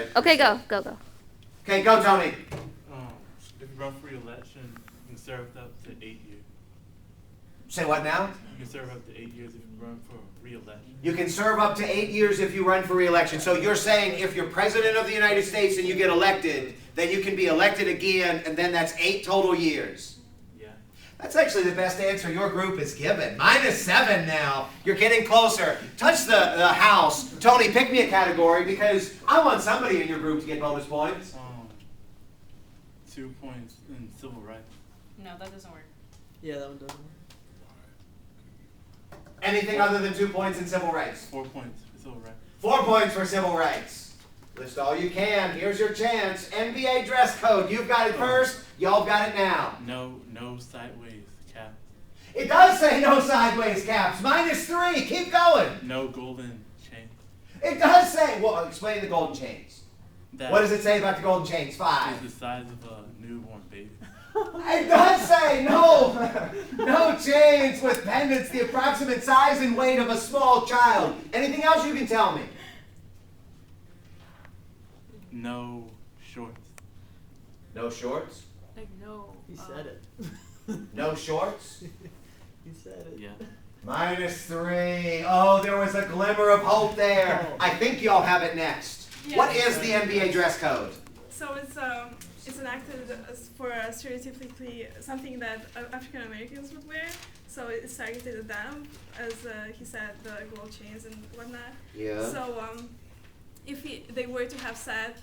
Okay. Okay, go. Okay, go, Tony. If you run for re-election, you can serve up to 8 years. Say what now? You can serve up to 8 years if you run for re-election. You can serve up to 8 years if you run for re-election. So you're saying if you're president of the United States and you get elected, then you can be elected again, and then that's 8 total years. Yeah. That's actually the best answer your group has given. -7 now. You're getting closer. Touch the house. Tony, pick me a category because I want somebody in your group to get bonus points. 2 points in civil rights. No, that doesn't work. Yeah, that one doesn't work. Anything other than 2 points in civil rights? 4 points for civil rights. 4 points for civil rights. List all you can. Here's your chance. NBA dress code. You've got it first. Y'all got it now. No sideways cap. It does say no sideways caps. -3. Keep going. No golden chain. It does say. Well, explain the golden chains. That What does it say about the golden chains? 5. is the size of a newborn baby. It does say no chains with pendants the approximate size and weight of a small child. Anything else you can tell me? No shorts. No shorts? Like no. He said it. No shorts? He said it. Yeah. -3. Oh, there was a glimmer of hope there. Oh. I think y'all have it next. Yeah. What is the NBA dress code? So it's enacted for stereotypically something that African Americans would wear. So it's targeted at them, as he said, the gold chains and whatnot. Yeah. So if they were to have said,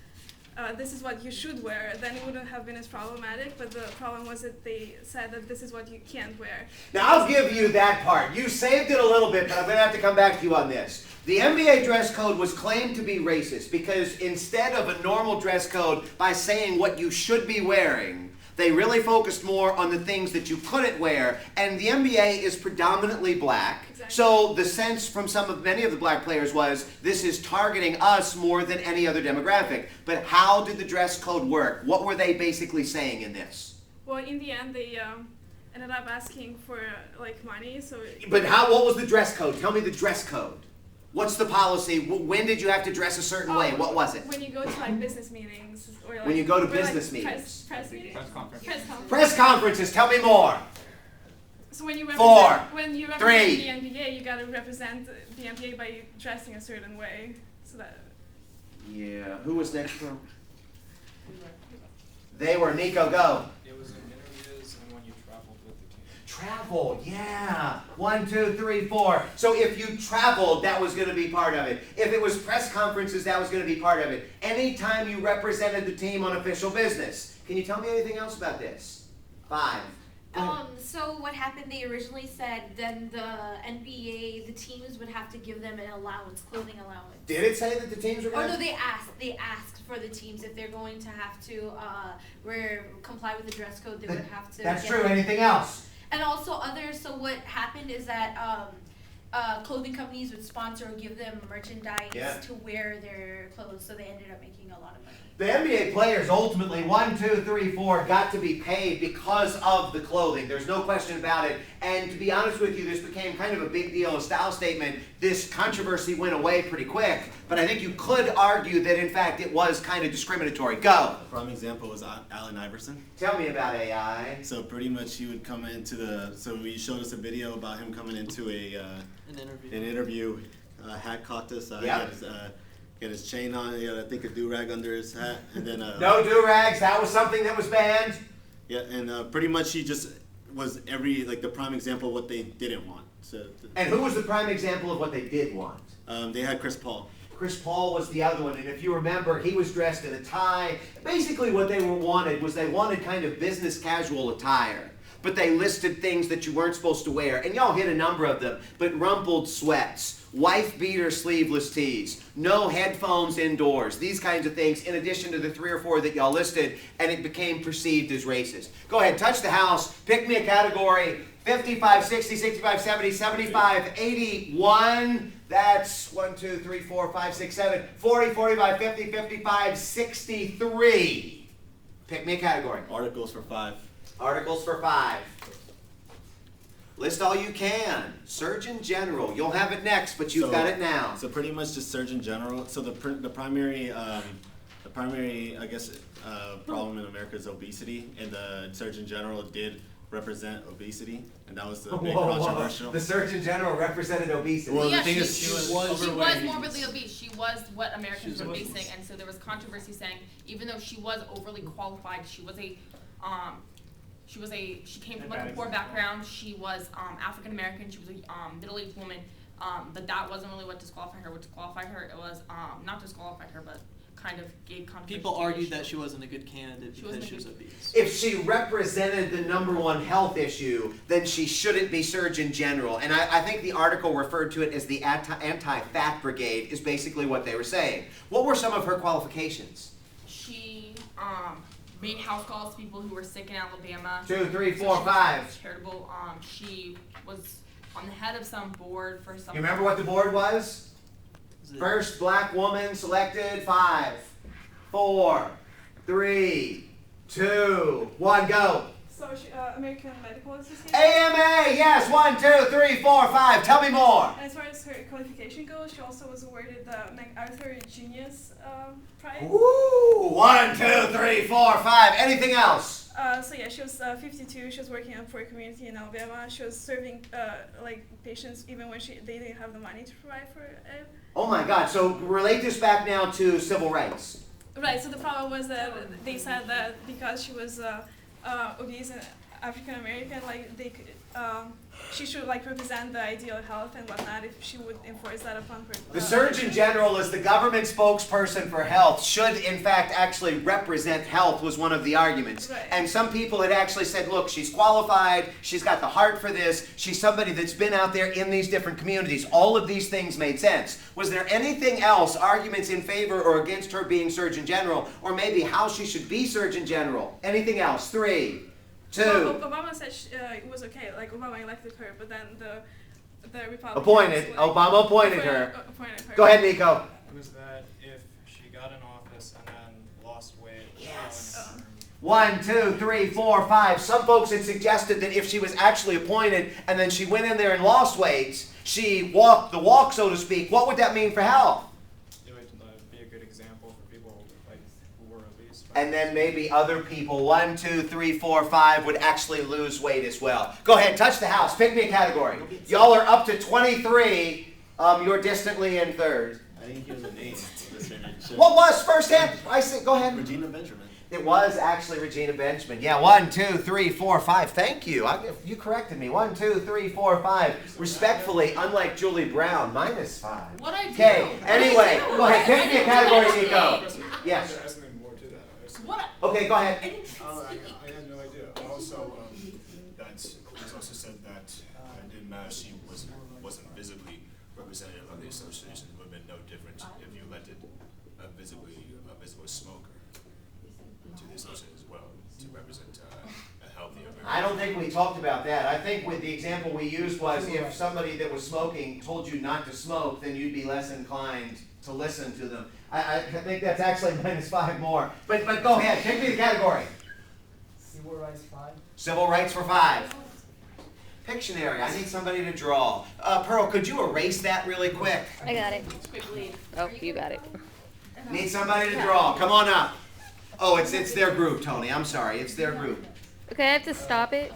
this is what you should wear, then it wouldn't have been as problematic. But the problem was that they said that this is what you can't wear. Now, I'll give you that part. You saved it a little bit, but I'm going to have to come back to you on this. The NBA dress code was claimed to be racist because instead of a normal dress code by saying what you should be wearing, they really focused more on the things that you couldn't wear. And the NBA is predominantly black. Exactly. So the sense from many of the black players was this is targeting us more than any other demographic. But how did the dress code work? What were they basically saying in this? Well, in the end, they ended up asking for like money. So. But what was the dress code? Tell me the dress code. What's the policy? When did you have to dress a certain way? What was it? When you go to like business meetings or like When you go to or, business like, meetings. press meetings. Press conference. Press conference. Press conferences. Tell me more. So when you 4, represent 3. the NBA, you gotta represent the NBA by dressing a certain way. So that. Yeah. Who was next from? They were. Nico, go. It was in interviews and when you traveled with the team. Travel. Yeah. 1, 2, 3, 4. So if you traveled, that was going to be part of it. If it was press conferences, that was going to be part of it. Anytime you represented the team on official business. Can you tell me anything else about this? 5. Go ahead. So what happened, they originally said then the NBA, the teams would have to give them an allowance, clothing allowance. Did it say that the teams were Oh going no, to? they asked for the teams if they're going to have to comply with the dress code, they would have to That's get true. them. Anything else? And also others, so what happened is that clothing companies would sponsor or give them merchandise Yeah. to wear their clothes, so they ended up making a lot of money. The NBA players ultimately, 1, 2, 3, 4, got to be paid because of the clothing. There's no question about it. And to be honest with you, this became kind of a big deal, a style statement. This controversy went away pretty quick. But I think you could argue that, in fact, it was kind of discriminatory. Go. A prime example was Allen Iverson. Tell me about AI. So pretty much he would come into so we showed us a video about him coming into An interview. an interview. Hat caught us. Yeah. He had his chain on. He had, I think, a do-rag under his hat. And then No do-rags. That was something that was banned. yeah, and pretty much he just was the prime example of what they didn't want. So And who was the prime example of what they did want? they had Chris Paul. Chris Paul was the other one, and if you remember, he was dressed in a tie. Basically what they wanted kind of business casual attire. But they listed things that you weren't supposed to wear, and y'all hit a number of them, but rumpled sweats, wife beater sleeveless tees, no headphones indoors, these kinds of things, in addition to the 3 or 4 that y'all listed, and it became perceived as racist. Go ahead, touch the house, pick me a category, 55, 60, 65, 70, 75, 81, that's 1, 2, 3, 4, 5, 6, 7, 40, 45, 50, 55, 63. Pick me a category. Articles for 5. Articles for 5. List all you can. Surgeon General. You'll have it next, but you've got it now. So pretty much just Surgeon General. So the primary the primary, I guess, problem in America is obesity, and the Surgeon General did represent obesity, and that was the big controversial. The Surgeon General represented obesity. Well, the yeah, thing she, is, she, she was, overweight. morbidly obese. She was what Americans She were was facing, and so there was controversy saying even though she was overly qualified, she came from like a poor background. She was African American. She was a middle-aged woman. But that wasn't really what disqualified her. What disqualified her, it was not disqualified her, but kind of gave controversy. People to the argued issue. that she wasn't a good candidate She because wasn't a she was good- obese. If she represented the number one health issue, then she shouldn't be Surgeon General. And I think the article referred to it as the anti-fat brigade is basically what they were saying. What were some of her qualifications? She made house calls to people who were sick in Alabama. 2, 3, So 4, she was 5. charitable. She was on the head of some board for some. You remember what the board was? Is it- First black woman selected. 5, 4, 3, 2, 1, go. So American Medical Association. AMA, yes. 1, 2, 3, 4, 5. Tell me more. And as far as her qualification goes, she also was awarded the MacArthur Genius Prize. Ooh, 1, 2, 3, 4, 5. Anything else? So yeah, she was 52. She was working at a poor community in Alabama. She was serving like patients even when they didn't have the money to provide for it. Oh my God. So relate this back now to civil rights. Right. So the problem was that they said that because she was obese and African American, like they could, she should like represent the ideal health and whatnot if she would enforce that upon her. The Surgeon General, as the government spokesperson for health, should in fact actually represent health, was one of the arguments. Right. And some people had actually said, look, she's qualified, she's got the heart for this, she's somebody that's been out there in these different communities. All of these things made sense. Was there anything else, arguments in favor or against her being Surgeon General, or maybe how she should be Surgeon General? Anything else? 3, 2. Well, Obama said it was okay. Like Obama elected her, but then the Republicans Appointed. like, Obama appointed her. Appointed her. Go ahead, Nico. It was that if she got in office and then lost weight, Yes. 1, 2, 3, 4, 5. Some folks had suggested that if she was actually appointed and then she went in there and lost weight, she walked the walk, so to speak, what would that mean for health? it would be a good example for people like who were obese. And then maybe other people, 1, 2, 3, 4, 5, would actually lose weight as well. Go ahead, touch the house. Pick me a category. Y'all are up to 23. You're distantly in third. I think he was a name. What was first hand? I said, go ahead. Regina Benjamin. It was actually Regina Benjamin. Yeah, 1, 2, 3, 4, 5. Thank you. You corrected me. 1, 2, 3, 4, 5. Respectfully, unlike Julie Brown, -5. What I do? Okay. What I Anyway, do? go ahead. Pick me a category, Nico. Yes. Yes. There's something more to that. What? Okay, go ahead. I didn't I had no idea. Also, that it was also said that it didn't matter she wasn't visibly representative of the association. It would have been no different if you elected a visible smoker to the association as well to represent a healthier America. I don't think we talked about that. I think with the example we used was if somebody that was smoking told you not to smoke, then you'd be less inclined to listen to them. I think that's actually -5 more. But go ahead. Pick me the category. Civil rights 5. Civil rights for 5. Pictionary. I need somebody to draw. Pearl, could you erase that really quick? I got it. quickly. Oh, you got it. Need somebody to draw. Come on up. Oh, it's their group, Tony. I'm sorry. It's their group. Okay, I have to stop it.